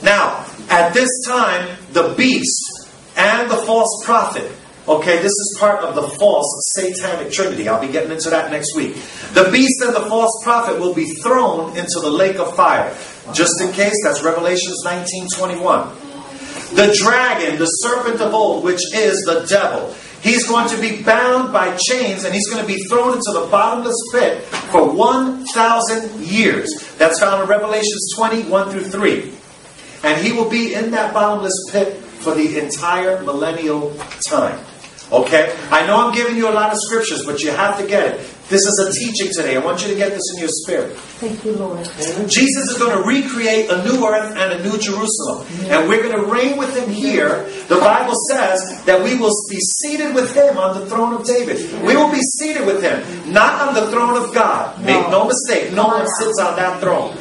Now, at this time, the beast and the false prophet, okay, this is part of the false satanic trinity. I'll be getting into that next week. The beast and the false prophet will be thrown into the lake of fire. Just in case, that's Revelations 19:21. The dragon, the serpent of old, which is the devil, he's going to be bound by chains, and he's going to be thrown into the bottomless pit for 1,000 years. That's found in Revelations 20:1 through 3. And he will be in that bottomless pit for the entire millennial time. Okay? I know I'm giving you a lot of scriptures, but you have to get it. This is a teaching today. I want you to get this in your spirit. Thank you, Lord. Jesus is going to recreate a new earth and a new Jerusalem. And we're going to reign with him here. The Bible says that we will be seated with him on the throne of David. We will be seated with him, not on the throne of God. Make no mistake, no one sits on that throne.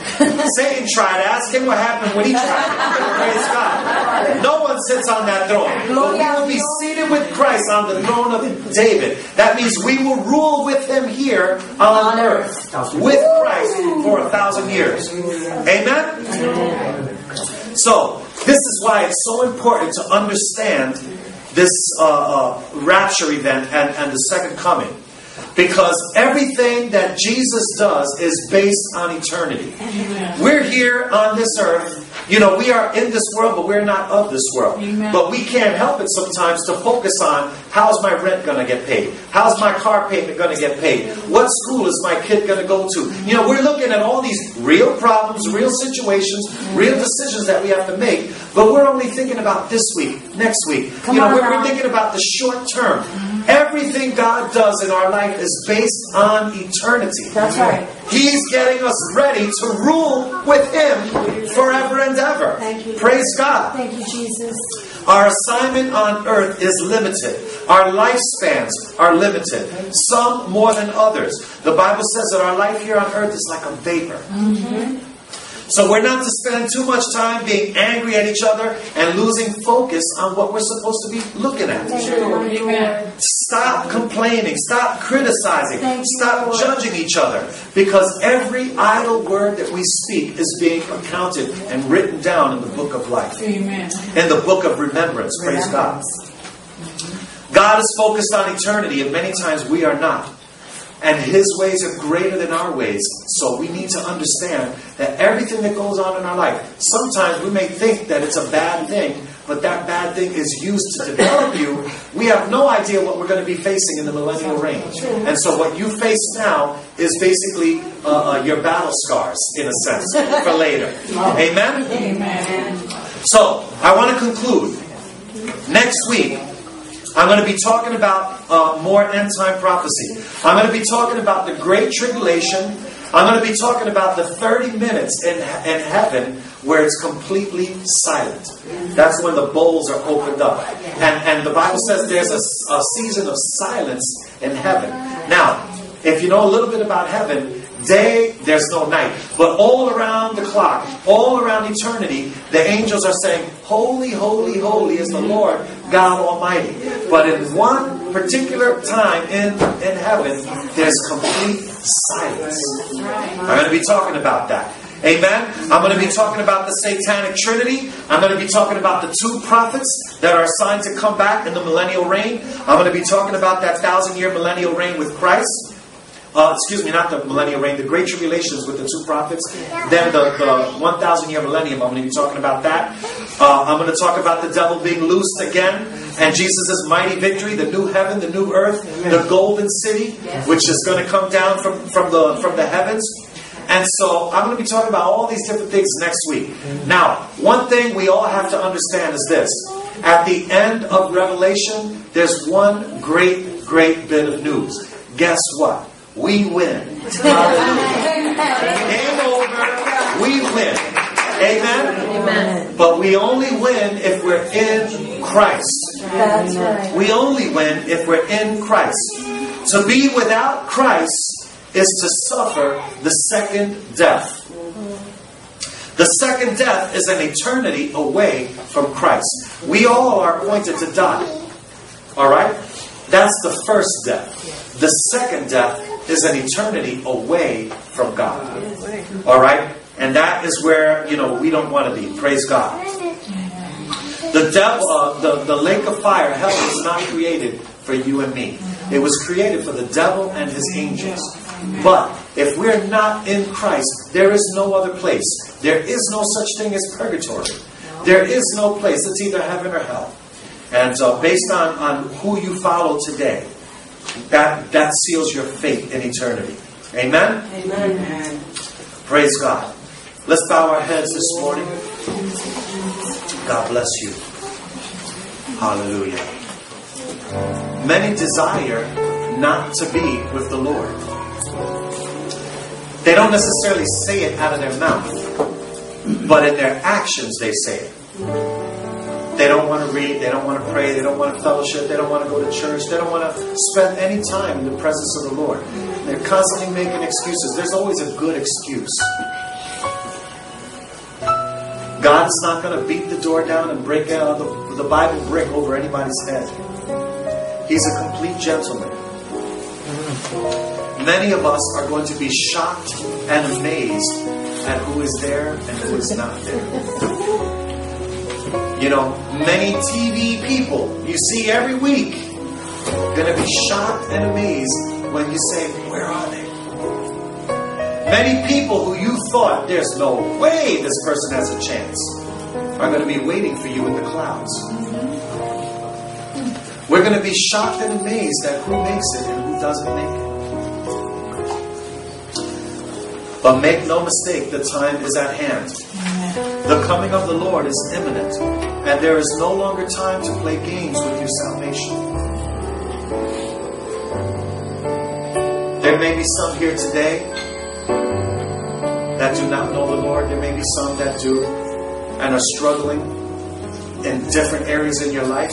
Satan tried. Ask him what happened when he tried. Praise God. No one sits on that throne. But we will be seated with Christ on the throne of David. That means we will rule with him here on earth with Christ for 1,000 years. Amen? So, this is why it's so important to understand this rapture event and the second coming. Because everything that Jesus does is based on eternity. We're here on this earth. You know, we are in this world, but we're not of this world. Amen. But we can't help it sometimes to focus on, how's my rent going to get paid? How's my car payment going to get paid? What school is my kid going to go to? You know, we're looking at all these real problems, real situations, real decisions that we have to make. But we're only thinking about this week, next week. We're thinking about the short term. Everything God does in our life is based on eternity. That's right. He's getting us ready to rule with him forever and ever. Thank you. Praise God. Thank you, Jesus. Our assignment on earth is limited. Our lifespans are limited. Some more than others. The Bible says that our life here on earth is like a vapor. So we're not to spend too much time being angry at each other and losing focus on what we're supposed to be looking at. Amen. Stop complaining. Stop criticizing. Thank you, Stop Lord. judging each other. Because every idle word that we speak is being accounted and written down in the book of life. Amen. In the book of remembrance. Praise God. God is focused on eternity, and many times we are not. And His ways are greater than our ways. So we need to understand that everything that goes on in our life, sometimes we may think that it's a bad thing, but that bad thing is used to develop you. We have no idea what we're going to be facing in the millennial reign. And so what you face now is basically your battle scars, in a sense, for later. Amen? Amen. So, I want to conclude. Next week, I'm going to be talking about more end-time prophecy. I'm going to be talking about the Great Tribulation. I'm going to be talking about the 30 minutes in heaven where it's completely silent. That's when the bowls are opened up. And the Bible says there's a season of silence in heaven. Now, if you know a little bit about heaven, day, there's no night. But all around the clock, all around eternity, the angels are saying, holy, holy, holy is the Lord God Almighty. But in one particular time in heaven, there's complete silence. I'm going to be talking about that. Amen. I'm going to be talking about the Satanic Trinity. I'm going to be talking about the 2 prophets that are assigned to come back in the millennial reign. I'm going to be talking about that 1,000-year millennial reign with Christ. Not the millennial reign, the Great Tribulations with the 2 prophets. Then the 1,000-year millennium, I'm going to be talking about that. I'm going to talk about the devil being loosed again. And Jesus' mighty victory, the new heaven, the new earth, the golden city, which is going to come down from the heavens. And so I'm going to be talking about all these different things next week. Now, one thing we all have to understand is this. At the end of Revelation, there's one great, great bit of news. Guess what? We win. Hallelujah. Game over. We win. Amen? Amen. But we only win if we're in Christ. That's right. We only win if we're in Christ. To be without Christ is to suffer the second death. The second death is an eternity away from Christ. We all are appointed to die. Alright? That's the first death. The second death is an eternity away from God. Alright? And that is where, we don't want to be. Praise God. The devil, the lake of fire, hell, was not created for you and me. It was created for the devil and his angels. But if we're not in Christ, there is no other place. There is no such thing as purgatory. There is no place. It's either heaven or hell. And based on who you follow today, that seals your fate in eternity. Amen? Amen. Praise God. Let's bow our heads this morning. God bless you. Hallelujah. Many desire not to be with the Lord. They don't necessarily say it out of their mouth, but in their actions they say it. They don't want to read, they don't want to pray, they don't want to fellowship, they don't want to go to church, they don't want to spend any time in the presence of the Lord. They're constantly making excuses. There's always a good excuse. God is not going to beat the door down and break out the Bible brick over anybody's head. He's a complete gentleman. Many of us are going to be shocked and amazed at who is there and who is not there. Many TV people you see every week are going to be shocked and amazed when you say, where are they? Many people who you thought there's no way this person has a chance are going to be waiting for you in the clouds. We're going to be shocked and amazed at who makes it and who doesn't make it. But make no mistake, the time is at hand. The coming of the Lord is imminent, and there is no longer time to play games with your salvation. There may be some here today that do not know the Lord. There may be some that do and are struggling in different areas in your life.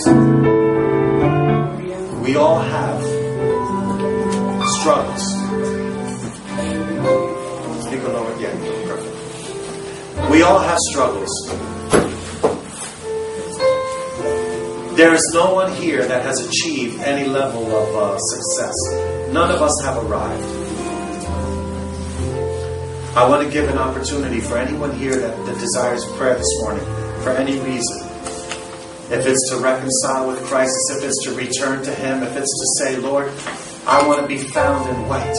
We all have struggles. We all have struggles. There is no one here that has achieved any level of success. None of us have arrived. I want to give an opportunity for anyone here that desires prayer this morning, for any reason. If it's to reconcile with Christ, if it's to return to Him, if it's to say, Lord, I want to be found in white.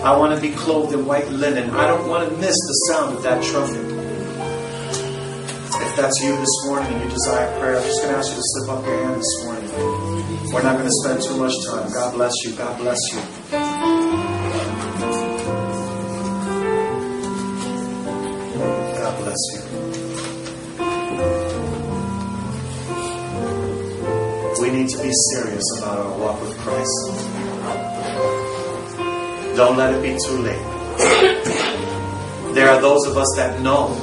I want to be clothed in white linen. I don't want to miss the sound of that trumpet. If that's you this morning and you desire prayer, I'm just going to ask you to slip up your hand this morning. We're not going to spend too much time. God bless you. God bless you. God bless you. We need to be serious about our walk with Christ. Don't let it be too late. There are those of us that know.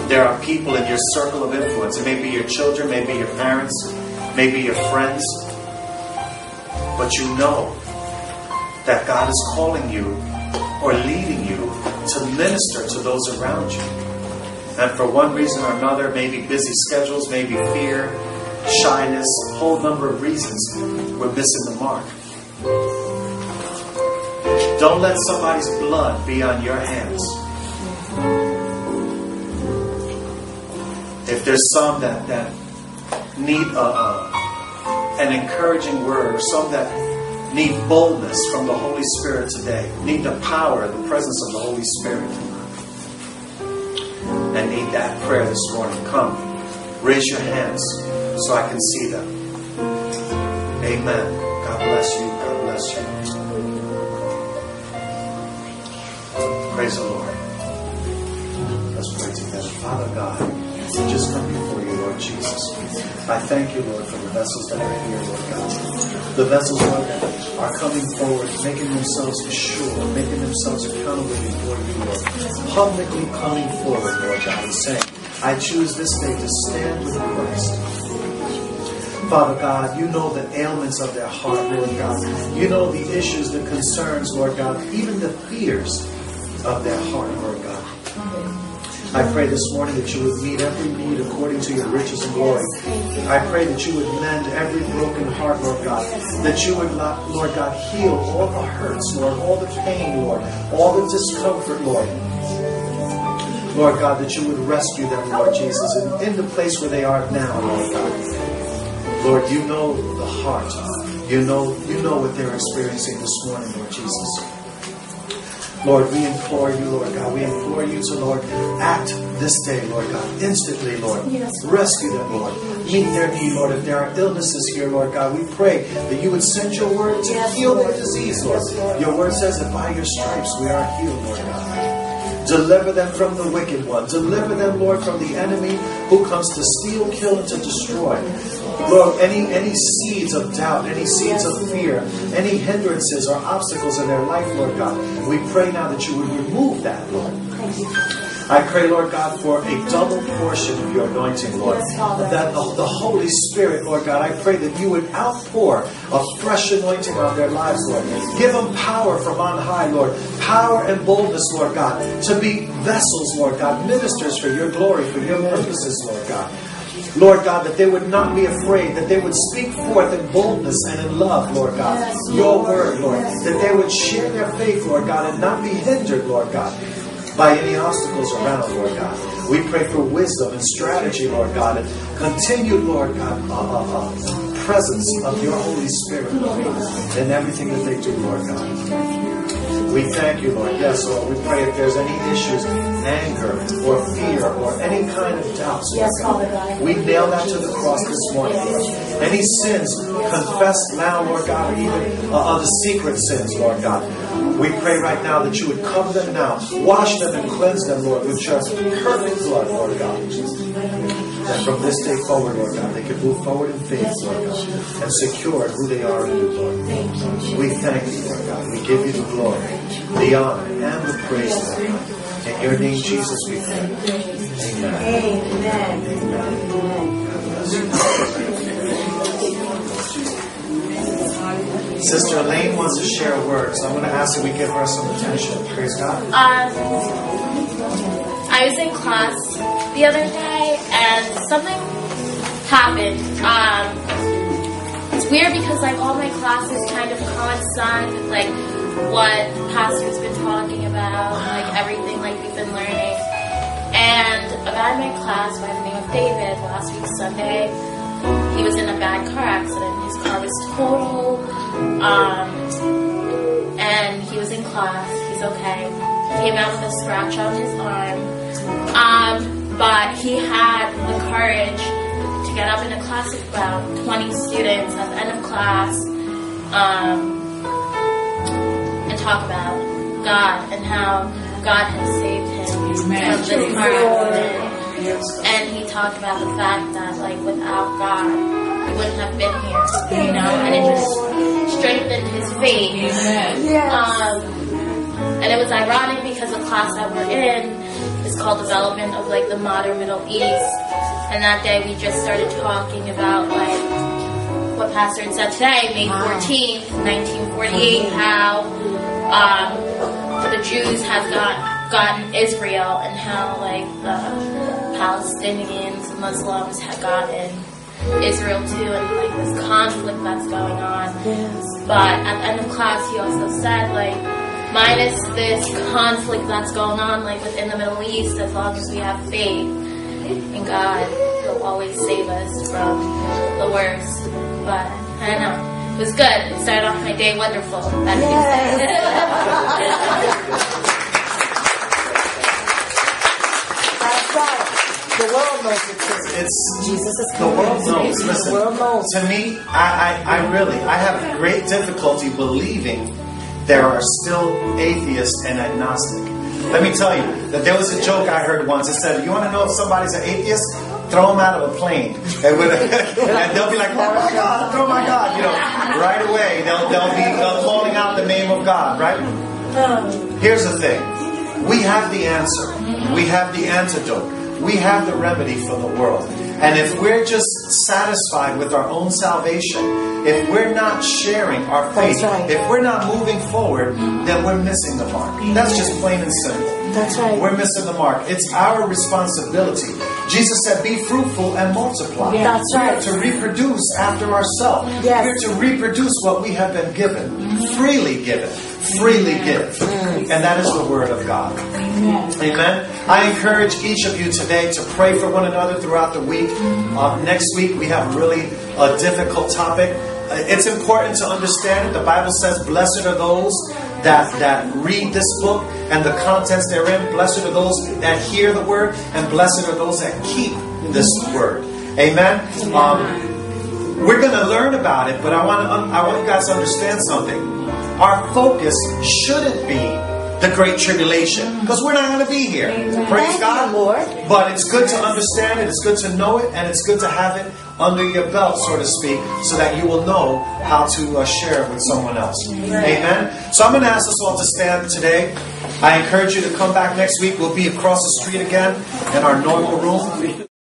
There are people in your circle of influence. It may be your children, maybe your parents, maybe your friends. But you know that God is calling you or leading you to minister to those around you. And for one reason or another, maybe busy schedules, maybe fear, shyness, a whole number of reasons, we're missing the mark. Don't let somebody's blood be on your hands. If there's some that need an encouraging word, or some that need boldness from the Holy Spirit today, need the power, the presence of the Holy Spirit, and need that prayer this morning, come, raise your hands so I can see them. Amen. God bless you. God bless you. Praise the Lord. Let's pray together. Father God, we just come before you, Lord Jesus. I thank you, Lord, for the vessels that are here, Lord God. The vessels, Lord, that are coming forward, making themselves sure, making themselves accountable before you, Lord. Publicly coming forward, Lord God, and saying, I choose this day to stand with Christ. Father God, you know the ailments of their heart, Lord God. You know the issues, the concerns, Lord God, even the fears of their heart, Lord God. I pray this morning that you would meet every need according to your riches and glory. I pray that you would mend every broken heart, Lord God. That you would, Lord God, heal all the hurts, Lord, all the pain, Lord, all the discomfort, Lord. Lord God, that you would rescue them, Lord Jesus, in the place where they are now, Lord God. Lord, you know the heart. You know what they're experiencing this morning, Lord Jesus. Lord, we implore you, Lord God. We implore you to, Lord, act this day, Lord God, instantly, Lord. Rescue them, Lord. Meet their need, Lord. If there are illnesses here, Lord God, we pray that you would send your word to heal their disease, Lord. Your word says that by your stripes we are healed, Lord God. Deliver them from the wicked one. Deliver them, Lord, from the enemy who comes to steal, kill, and to destroy. Lord, any seeds of doubt, any seeds of fear, any hindrances or obstacles in their life, Lord God, we pray now that you would remove that, Lord. I pray, Lord God, for a double portion of your anointing, Lord. That the Holy Spirit, Lord God, I pray that you would outpour a fresh anointing on their lives, Lord. Give them power from on high, Lord. Power and boldness, Lord God, to be vessels, Lord God, ministers for your glory, for your purposes, Lord God. Lord God, that they would not be afraid, that they would speak forth in boldness and in love, Lord God, your word, Lord. That they would share their faith, Lord God, and not be hindered, Lord God, by any obstacles around, Lord God. We pray for wisdom and strategy, Lord God, and continued, Lord God, presence of your Holy Spirit, Lord, in everything that they do, Lord God. We thank you, Lord. Yes, Lord. We pray if there's any issues, anger or fear or any kind of doubts, Lord God, we nail that to the cross this morning, Lord. Any sins confessed now, Lord God, or even the secret sins, Lord God. We pray right now that you would cover them now, wash them and cleanse them, Lord, with your perfect blood, Lord God. That from this day forward, Lord God, they can move forward in faith, Lord God, and secure who they are in you, Lord. We thank you, Lord God. We give you the glory, the honor, and the praise, Lord God. In your name, Jesus, we pray. Amen. Amen. Amen. God bless you. Sister Elaine wants to share a word, so I'm going to ask that we give her some attention. Praise God. I was in class the other day, and something happened. It's weird because like all my classes kind of coincide with like what the pastor's been talking about, like everything like we've been learning. And a guy in my class by the name of David, last week Sunday, he was in a bad car accident. His car was totaled, and he was in class. He's okay. He came out with a scratch on his arm, but he had the courage to get up in a class of about 20 students at the end of class and talk about God and how God had saved him from this car accident. And he talked about the fact that, like, without God, he wouldn't have been here, you know, and it just strengthened his faith. And it was ironic because the class that we're in is called Development of, like, the Modern Middle East. And that day we just started talking about, like, what Pastor had said today, May 14th, 1948, how the Jews have gotten Israel and how, like, the Palestinians and Muslims have gotten Israel too, and like this conflict that's going on. But at the end of class, he also said, like, minus this conflict that's going on, like within the Middle East, as long as we have faith in God, He'll always save us from the worst. But I don't know, it was good. It started off my day wonderful. That's The world knows it's Jesus is the coming. world knows. Listen, The world knows. to me, I have great difficulty believing there are still atheists and agnostic. Let me tell you that there was a joke I heard once. It said, "You want to know if somebody's an atheist? Throw them out of a plane, and they'll be like, oh my God, oh my God," you know, right away they'll be calling out the name of God, right? Here's the thing: we have the answer, we have the antidote. We have the remedy for the world. And if we're just satisfied with our own salvation, if we're not sharing our faith, if we're not moving forward, then we're missing the mark. That's just plain and simple. That's right. We're missing the mark. It's our responsibility. Jesus said, be fruitful and multiply. Yeah, that's right. We are to reproduce after ourselves. Yes. We're to reproduce what we have been given. Freely given. Freely give. And that is the Word of God. Amen. I encourage each of you today to pray for one another throughout the week. Next week we have really a difficult topic. It's important to understand it. The Bible says, blessed are those that read this book and the contents therein. Blessed are those that hear the Word, and blessed are those that keep this Word. Amen. We're going to learn about it, but I want you guys to understand something. Our focus shouldn't be the Great Tribulation, because we're not going to be here. Praise God. Lord. But it's good to understand it, it's good to know it, and it's good to have it under your belt, so to speak, so that you will know how to share it with someone else. Amen. So I'm going to ask us all to stand today. I encourage you to come back next week. We'll be across the street again in our normal room.